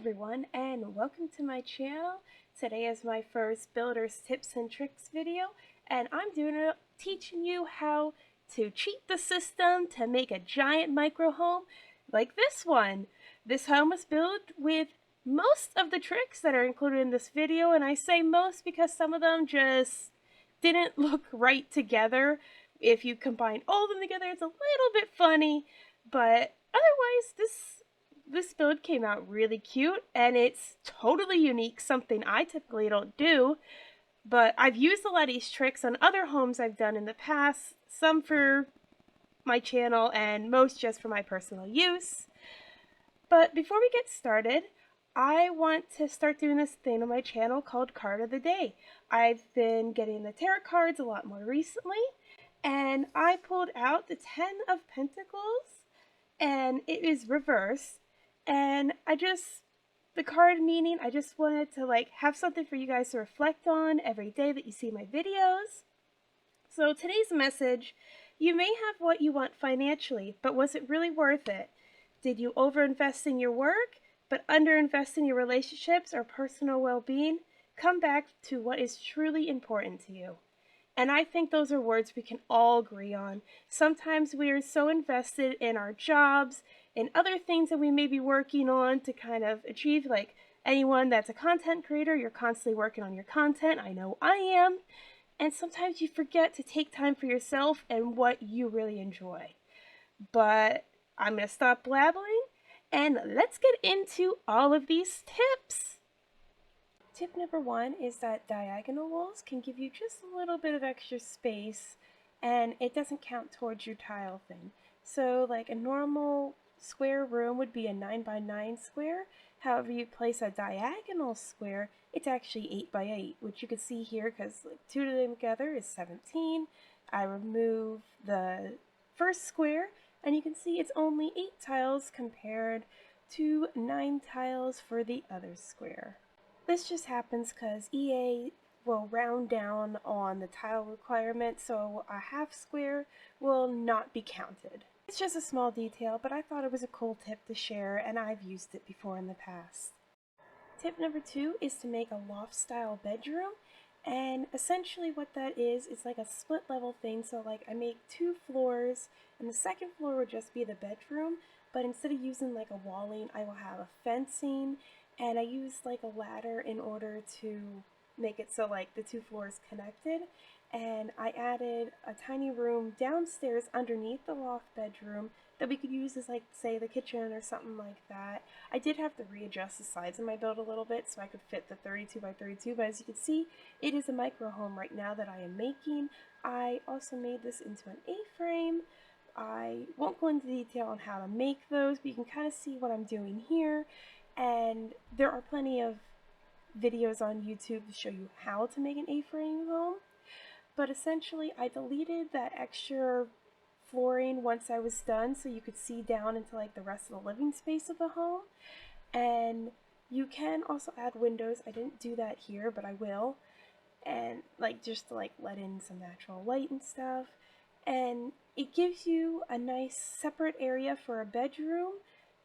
everyone, and welcome to my channel. Today is my first builder's tips and tricks video, and I'm teaching you how to cheat the system to make a giant micro home like this one. This home was built with most of the tricks that are included in this video, and I say most because some of them just didn't look right together. If you combine all of them together, it's a little bit funny, but otherwise this build came out really cute, and it's totally unique, something I typically don't do, but I've used a lot of these tricks on other homes I've done in the past, some for my channel and most just for my personal use. But before we get started, I want to start doing this thing on my channel called Card of the Day. I've been getting the tarot cards a lot more recently, and I pulled out the 10 of Pentacles, and it is reversed. And the card meaning, I just wanted to have something for you guys to reflect on every day that you see my videos. So today's message: you may have what you want financially, but was it really worth it? Did you overinvest in your work, but underinvest in your relationships or personal well-being? Come back to what is truly important to you. And I think those are words we can all agree on. Sometimes we are so invested in our jobs and other things that we may be working on to kind of achieve. Like anyone that's a content creator, you're constantly working on your content. I know I am. And sometimes you forget to take time for yourself and what you really enjoy. But I'm going to stop blabbling and let's get into all of these tips. Tip number 1 is that diagonal walls can give you just a little bit of extra space, and it doesn't count towards your tile thing. So like a normal square room would be a 9x9 square. However, you place a diagonal square, it's actually 8x8, which you can see here because two of them together is 17. I remove the first square, and you can see it's only 8 tiles compared to 9 tiles for the other square. This just happens because EA will round down on the tile requirement, so a half square will not be counted. It's just a small detail, but I thought it was a cool tip to share, and I've used it before in the past. Tip number 2 is to make a loft style bedroom, and essentially what that is like a split level thing. So like I make 2 floors, and the second floor would just be the bedroom, but instead of using like a walling, I will have a fencing. And I used like a ladder in order to make it so like the 2 floors connected. And I added a tiny room downstairs underneath the loft bedroom that we could use as like, say, the kitchen or something like that. I did have to readjust the size of my build a little bit so I could fit the 32x32, but as you can see, it is a micro home right now that I am making. I also made this into an A-frame. I won't go into detail on how to make those, but you can kind of see what I'm doing here. And there are plenty of videos on YouTube to show you how to make an A-frame home. But essentially, I deleted that extra flooring once I was done so you could see down into like the rest of the living space of the home. And you can also add windows. I didn't do that here, but I will. And like just to like let in some natural light and stuff. And it gives you a nice separate area for a bedroom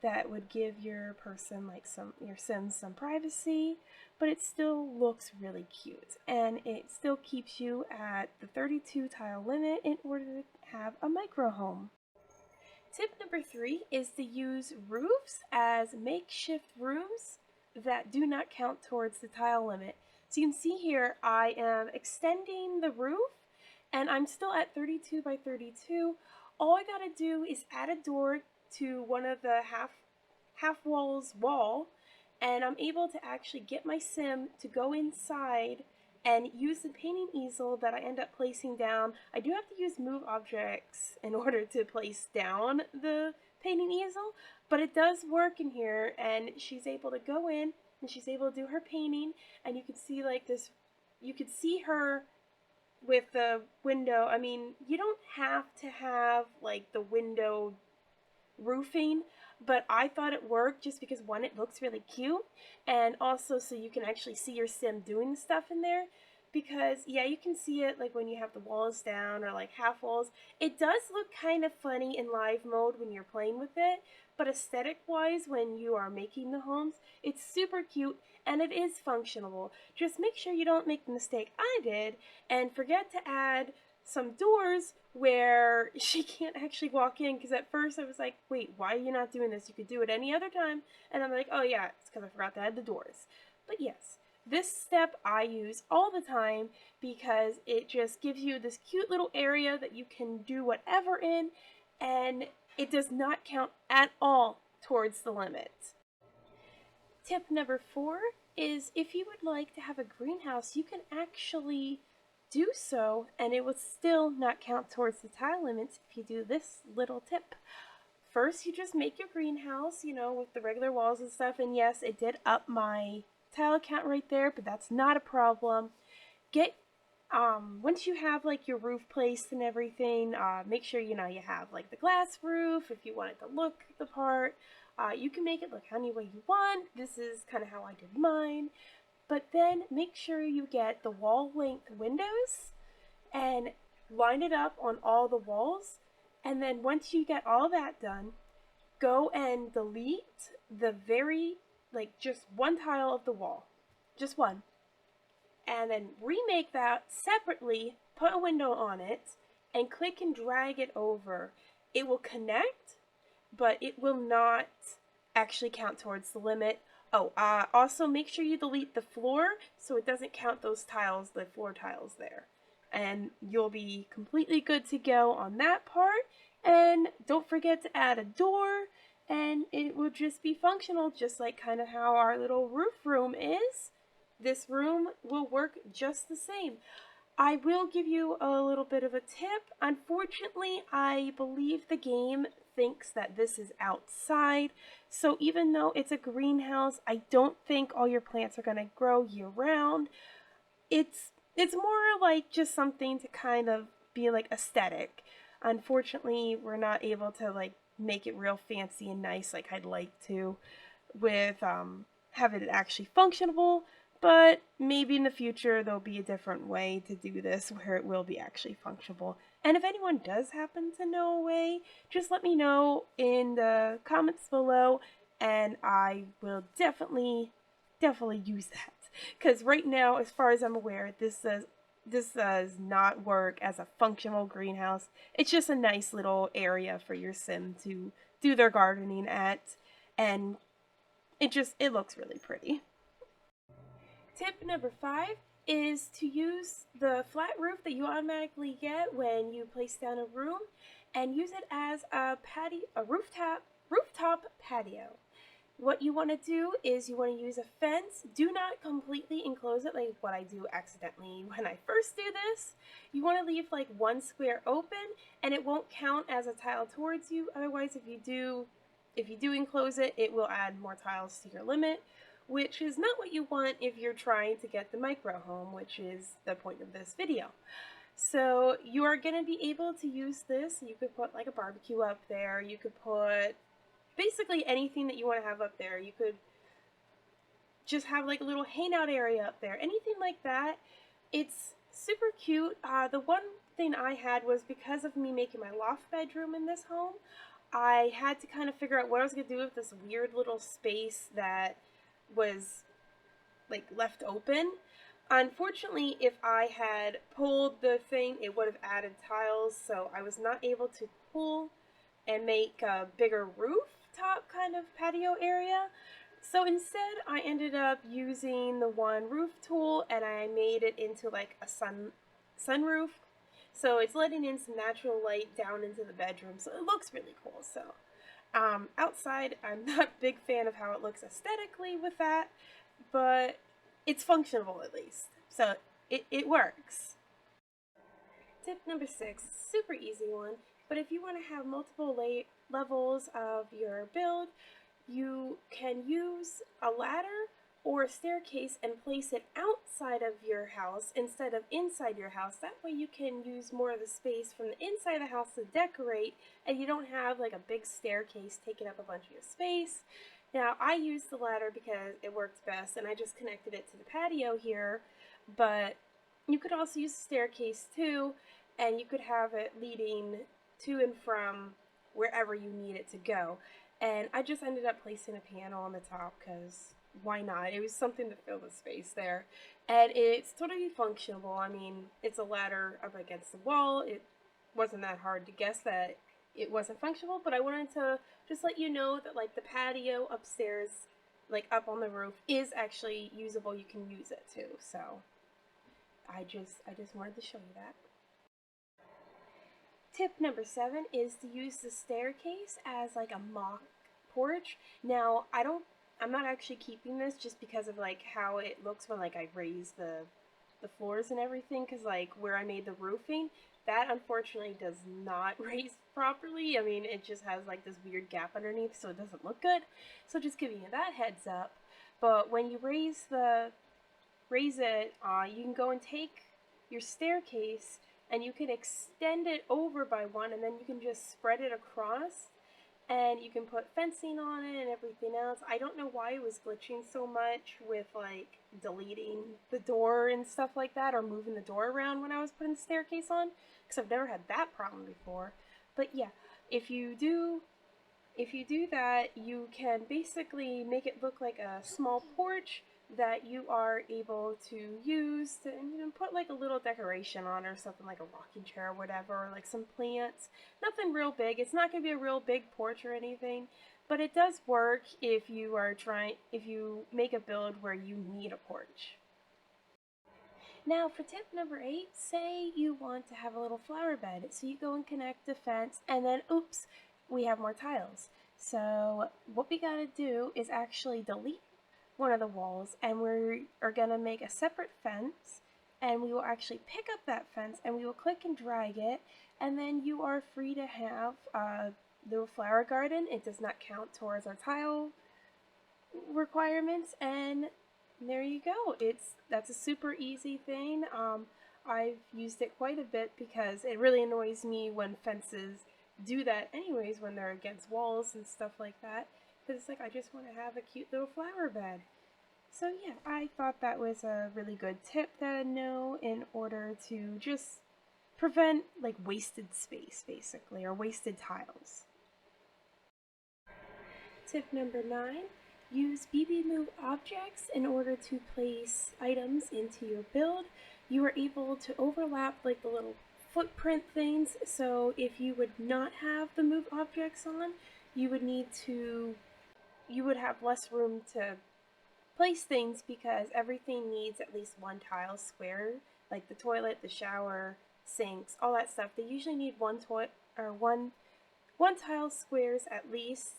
that would give your person, like your Sims, some privacy, but it still looks really cute, and it still keeps you at the 32 tile limit in order to have a micro home. Tip number 3 is to use roofs as makeshift rooms that do not count towards the tile limit. So you can see here I am extending the roof, and I'm still at 32x32. All I gotta do is add a door to one of the half walls wall, and I'm able to actually get my sim to go inside and use the painting easel that I end up placing down. I do have to use move objects in order to place down the painting easel, but it does work in here, and she's able to go in and she's able to do her painting, and you can see like this, you could see her with the window. I mean, you don't have to have like the window roofing, but I thought it worked just because, one, it looks really cute, and also so you can actually see your sim doing stuff in there, because yeah, you can see it like when you have the walls down or like half walls. It does look kind of funny in live mode when you're playing with it, but aesthetic wise, when you are making the homes, it's super cute and it is functional. Just make sure you don't make the mistake I did and forget to add some doors where she can't actually walk in, because at first I was like, wait, why are you not doing this? You could do it any other time. And I'm like, oh yeah, it's because I forgot to add the doors. But yes, this step I use all the time because it just gives you this cute little area that you can do whatever in, and it does not count at all towards the limit. Tip number 4 is if you would like to have a greenhouse, you can actually do so and it will still not count towards the tile limits if you do this little tip. First, you just make your greenhouse, you know, with the regular walls and stuff, and yes, it did up my tile count right there, but that's not a problem. Get once you have like your roof placed and everything, make sure you know you have like the glass roof if you want it to look the part. You can make it look any way you want. This is kind of how I did mine. But then make sure you get the wall length windows and line it up on all the walls. And then once you get all that done, go and delete the very, like just one tile of the wall. Just one. And then remake that separately, put a window on it, and click and drag it over. It will connect, but it will not actually count towards the limit. Oh, also make sure you delete the floor so it doesn't count those tiles, the floor tiles there. And you'll be completely good to go on that part. And don't forget to add a door, and it will just be functional, just like kind of how our little roof room is. This room will work just the same. I will give you a little bit of a tip. Unfortunately, I believe the game thinks that this is outside. So even though it's a greenhouse, I don't think all your plants are going to grow year round. It's more like just something to kind of be like aesthetic. Unfortunately, we're not able to like make it real fancy and nice like I'd like to with having it actually functional. But maybe in the future there'll be a different way to do this where it will be actually functional. And if anyone does happen to know a way, just let me know in the comments below and I will definitely use that. Because right now, as far as I'm aware, this does not work as a functional greenhouse. It's just a nice little area for your sim to do their gardening at, and it looks really pretty. Tip number 5 is to use the flat roof that you automatically get when you place down a room and use it as a rooftop patio. What you want to do is you want to use a fence. Do not completely enclose it like what I do accidentally when I first do this. You want to leave like one square open and it won't count as a tile towards you. Otherwise, if you do enclose it, it will add more tiles to your limit, which is not what you want if you're trying to get the micro home, which is the point of this video. So you are going to be able to use this. You could put like a barbecue up there. You could put basically anything that you want to have up there. You could just have like a little hangout area up there. Anything like that. It's super cute. The one thing I had was because of me making my loft bedroom in this home, I had to kind of figure out what I was going to do with this weird little space that was like left open. Unfortunately, if I had pulled the thing, it would have added tiles, so I was not able to pull and make a bigger rooftop kind of patio area. So instead, I ended up using the one roof tool and I made it into like a sunroof. So it's letting in some natural light down into the bedroom, so it looks really cool. So outside, I'm not a big fan of how it looks aesthetically with that, but it's functional at least. So it works. Tip number 6, super easy one, but if you want to have multiple levels of your build, you can use a ladder or a staircase and place it outside of your house instead of inside your house. That way you can use more of the space from the inside of the house to decorate, and you don't have like a big staircase taking up a bunch of your space. Now, I used the ladder because it works best, and I just connected it to the patio here, but You could also use the staircase too, and you could have it leading to and from wherever you need it to go. And I just ended up placing a panel on the top because why not? It was something to fill the space there. And it's totally functional. I mean, it's a ladder up against the wall. It wasn't that hard to guess that it wasn't functional, but I wanted to just let you know that like the patio upstairs, like up on the roof, is actually usable. You can use it too. So I just wanted to show you that. Tip number 7 is to use the staircase as like a mock porch. Now, I'm not actually keeping this just because of like how it looks when like I raise the floors and everything, cuz like where I made the roofing, that unfortunately does not raise properly. I mean, it just has like this weird gap underneath, so it doesn't look good. So just giving you that heads up. But when you raise it, you can go and take your staircase and you can extend it over by one, and then you can just spread it across, and you can put fencing on it and everything else. I don't know why it was glitching so much with like deleting the door and stuff like that, or moving the door around when I was putting the staircase on, because I've never had that problem before. But yeah, if you do that, you can basically make it look like a small porch that you are able to use to, and you can put like a little decoration on, or something like a rocking chair or whatever, or like some plants. Nothing real big. It's not going to be a real big porch or anything, but it does work if you make a build where you need a porch. Now for tip number 8, say you want to have a little flower bed. So you go and connect the fence, and then oops, we have more tiles. So what we gotta do is actually delete one of the walls, and we are gonna make a separate fence, and we will actually pick up that fence and we will click and drag it, and then you are free to have a little flower garden. It does not count towards our tile requirements, and there you go. That's a super easy thing. I've used it quite a bit because it really annoys me when fences do that anyways, when they're against walls and stuff like that, because it's like I just want to have a cute little flower bed. So yeah, I thought that was a really good tip that I know in order to just prevent like wasted space basically, or wasted tiles. Tip number 9, use BB Move objects in order to place items into your build. You are able to overlap like the little footprint things, so if you would not have the move objects on, you would have less room to place things, because everything needs at least one tile square, like the toilet, the shower, sinks, all that stuff. They usually need one tile squares at least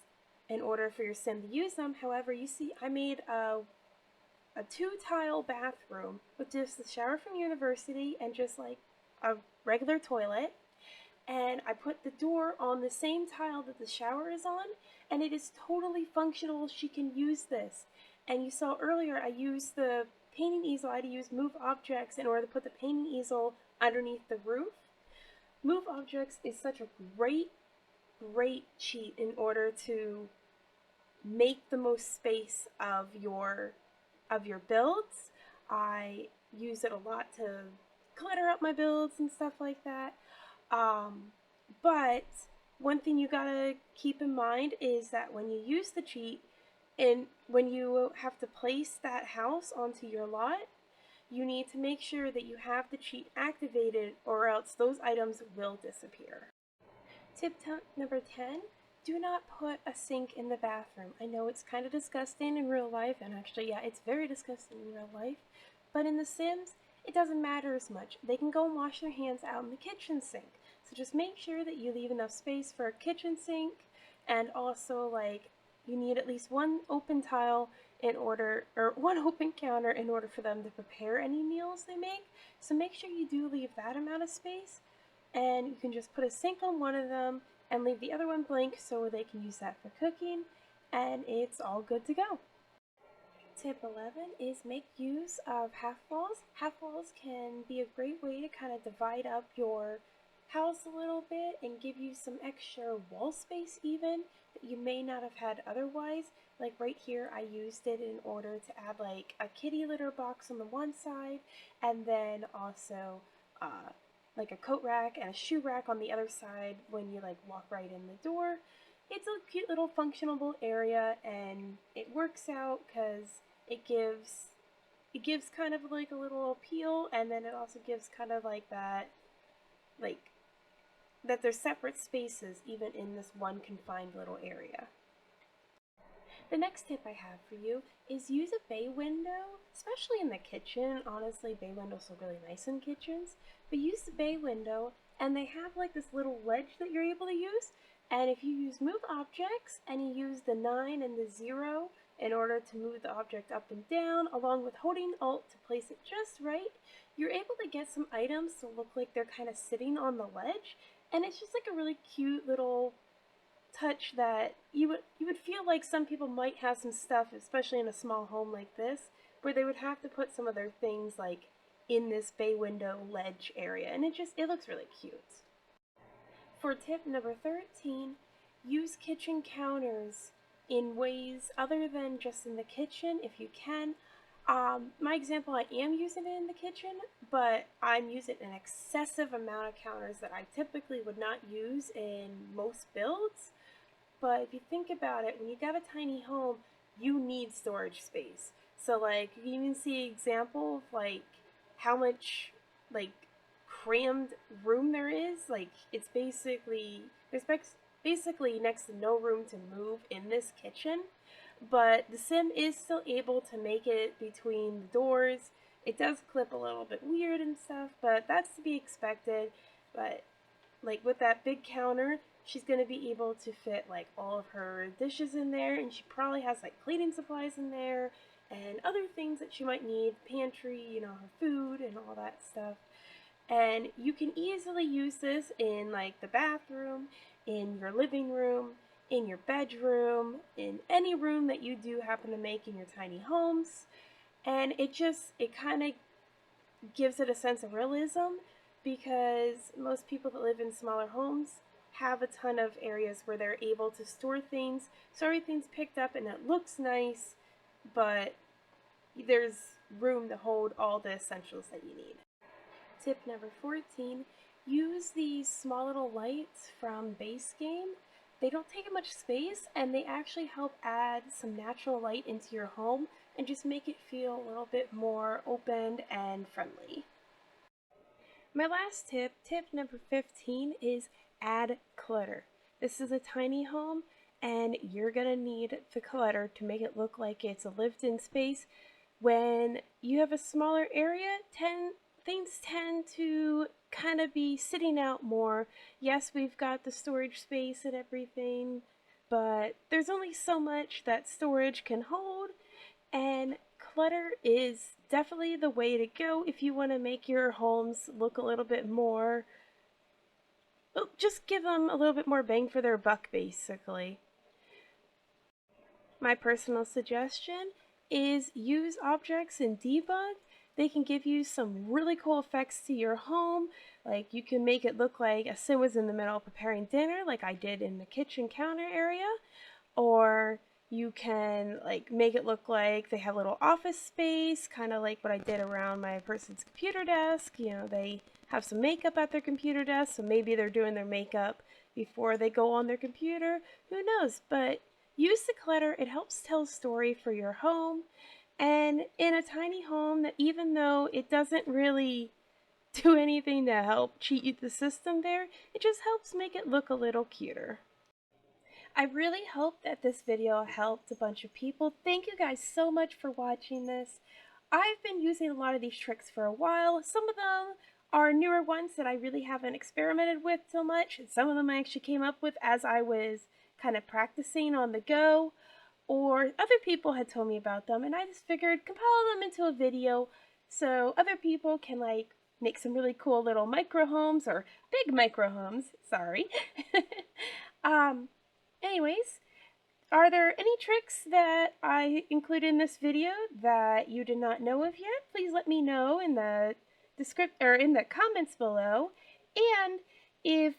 in order for your sim to use them. However, you see I made a 2-tile bathroom with just the shower from university and just like a regular toilet, and I put the door on the same tile that the shower is on, and it is totally functional. She can use this. And you saw earlier I used the painting easel. I had to use move objects in order to put the painting easel underneath the roof. Move objects is such a great cheat in order to make the most space of your builds. I use it a lot to clutter up my builds and stuff like that. But one thing you gotta keep in mind is that when you use the cheat, and when you have to place that house onto your lot, you need to make sure that you have the cheat activated, or else those items will disappear. Tip number 10, do not put a sink in the bathroom. I know it's kind of disgusting in real life, and actually, yeah, it's very disgusting in real life, but in The Sims, it doesn't matter as much. They can go and wash their hands out in the kitchen sink. So just make sure that you leave enough space for a kitchen sink, and also, like, you need at least one open tile or one open counter in order for them to prepare any meals they make. So make sure you do leave that amount of space, and you can just put a sink on one of them and leave the other one blank so they can use that for cooking, and it's all good to go. Tip 11 is make use of half walls. Half walls can be a great way to kind of divide up your house a little bit and give you some extra wall space even. that you may not have had otherwise. Like right here, I used it in order to add like a kitty litter box on the one side, and then also like a coat rack and a shoe rack on the other side when you like walk right in the door. It's a cute little functional area, and it works out because it gives kind of like a little appeal, and then it also gives kind of like that, like that there's separate spaces even in this one confined little area. The next tip I have for you is use a bay window, especially in the kitchen. Honestly, bay windows look really nice in kitchens, but use the bay window, and they have like this little ledge that you're able to use. And if you use move objects and you use the 9 and the 0 in order to move the object up and down, along with holding Alt to place it just right, you're able to get some items to look like they're kind of sitting on the ledge. And it's just like a really cute little touch that you would feel like some people might have some stuff, especially in a small home like this, where they would have to put some of their things like in this bay window ledge area, and it looks really cute. For tip number 13, use kitchen counters in ways other than just in the kitchen if you can. My example, I am using it in the kitchen, but I'm using an excessive amount of counters that I typically would not use in most builds. But if you think about it, when you got a tiny home, you need storage space. So like you can even see an example of like how much like crammed room there is. Like it's basically next to no room to move in this kitchen. But the Sim is still able to make it between the doors. It does clip a little bit weird and stuff, but that's to be expected. But like with that big counter, she's going to be able to fit like all of her dishes in there, and she probably has like cleaning supplies in there and other things that she might need, pantry, her food and all that stuff. And you can easily use this in like the bathroom, in your living room, in your bedroom, in any room that you do happen to make in your tiny homes. And it kind of gives it a sense of realism, because most people that live in smaller homes have a ton of areas where they're able to store things, so everything's picked up and it looks nice, but there's room to hold all the essentials that you need. Tip number 14, use these small little lights from Base Game. They don't take up much space, and they actually help add some natural light into your home and just make it feel a little bit more open and friendly. My last tip, tip number 15, is add clutter. This is a tiny home, and you're going to need the clutter to make it look like it's a lived-in space. When you have a smaller area, things tend to kind of be sitting out more. Yes, we've got the storage space and everything, but there's only so much that storage can hold, and clutter is definitely the way to go if you want to make your homes look a little bit more, just give them a little bit more bang for their buck, basically. My personal suggestion is use objects in debug. They can give you some really cool effects to your home. Like you can make it look like a Sim was in the middle of preparing dinner, like I did in the kitchen counter area. Or you can like make it look like they have a little office space, kind of like what I did around my person's computer desk. They have some makeup at their computer desk, so maybe they're doing their makeup before they go on their computer. Who knows? But use the clutter. It helps tell a story for your home. And in a tiny home, that even though it doesn't really do anything to help cheat the system there, it just helps make it look a little cuter. I really hope that this video helped a bunch of people. Thank you guys so much for watching this. I've been using a lot of these tricks for a while. Some of them are newer ones that I really haven't experimented with so much, and some of them I actually came up with as I was kind of practicing on the go, or other people had told me about them, and I just figured compile them into a video so other people can like make some really cool little micro homes, or big micro homes, sorry. Anyways, are there any tricks that I included in this video that you did not know of yet? Please let me know in the comments below. And If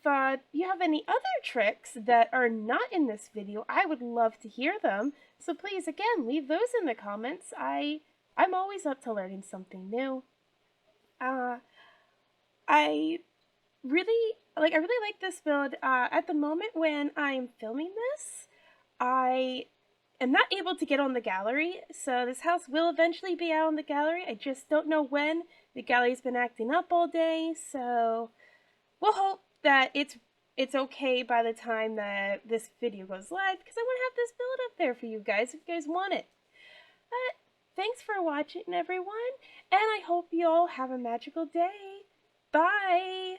you have any other tricks that are not in this video, I would love to hear them. So please, again, leave those in the comments. I'm always up to learning something new. Uh, I I really like this build. At the moment when I'm filming this, I am not able to get on the gallery, so this house will eventually be out on the gallery. I just don't know when. The gallery's been acting up all day, so we'll hope that it's okay by the time that this video goes live, because I want to have this build up there for you guys if you guys want it. But thanks for watching, everyone, and I hope you all have a magical day. Bye!